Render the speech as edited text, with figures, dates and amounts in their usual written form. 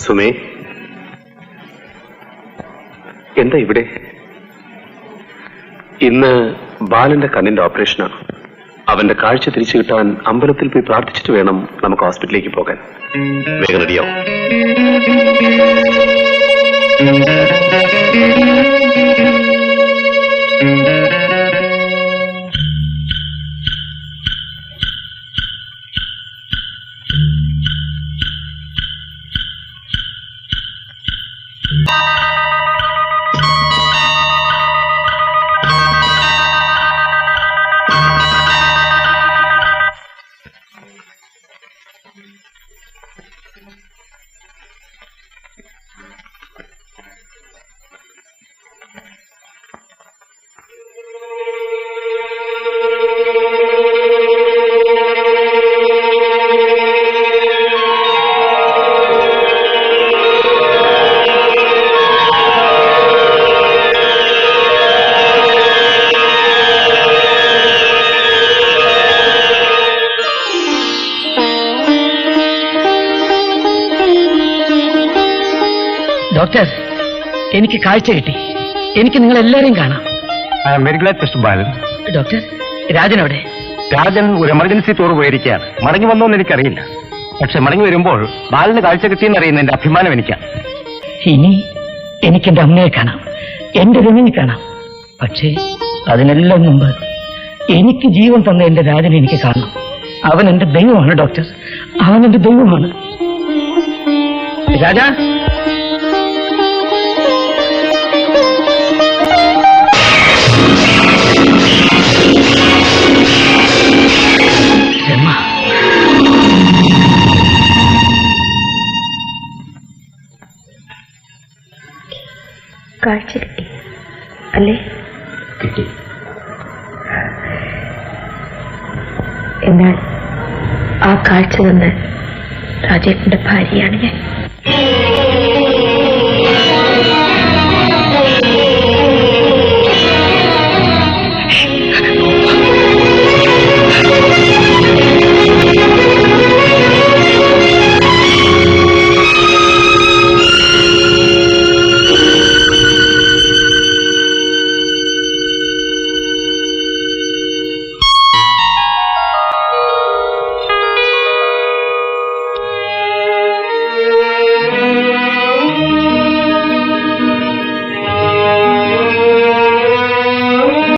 സുമേ, എന്താ ഇവിടെ? ഇന്ന് ബാലന്റെ കണ്ണിന്റെ ഓപ്പറേഷനാണ്. അവന്റെ കാഴ്ച തിരിച്ചു കിട്ടാൻ അമ്പലത്തിൽ പോയി പ്രാർത്ഥിച്ചിട്ട് വേണം നമുക്ക് ഹോസ്പിറ്റലിലേക്ക് പോകാൻ. വേഗം റെഡിയാവും. ഡോക്ടർ, എനിക്ക് കാഴ്ച കിട്ടി. എനിക്ക് നിങ്ങൾ എല്ലാവരെയും കാണാം. I am very glad mister Balan. Doctor, Rajan അവിടെ? രാജൻ ഒരു എമർജൻസി ടൂർ പോയിരിക്കുകയാണ്. മടങ്ങി വന്നോന്ന് എനിക്കറിയില്ല. പക്ഷെ മടങ്ങി വരുമ്പോൾ ബാലന് കാഴ്ച കിട്ടിയെന്ന് അറിയുന്ന എന്റെ അഭിമാനം എനിക്കാണ്. ഇനി എനിക്ക് എന്റെ അമ്മയെ കാണാം, എന്റെ രമിനെ കാണാം. പക്ഷേ അതിനെല്ലാം മുമ്പ് എനിക്ക് ജീവൻ തന്ന എന്റെ രാജനെ എനിക്ക് കാണണം. അവൻ എന്റെ ദൈവമാണ് ഡോക്ടർ, അവൻ എന്റെ ദൈവമാണ്. രാജാ, കാഴ്ച കിട്ടി അല്ലേ? കിട്ടി. എന്നാൽ ആ കാഴ്ച തന്ന രാജേട്ടന്റെ ഭാര്യയാണ് ഞാൻ.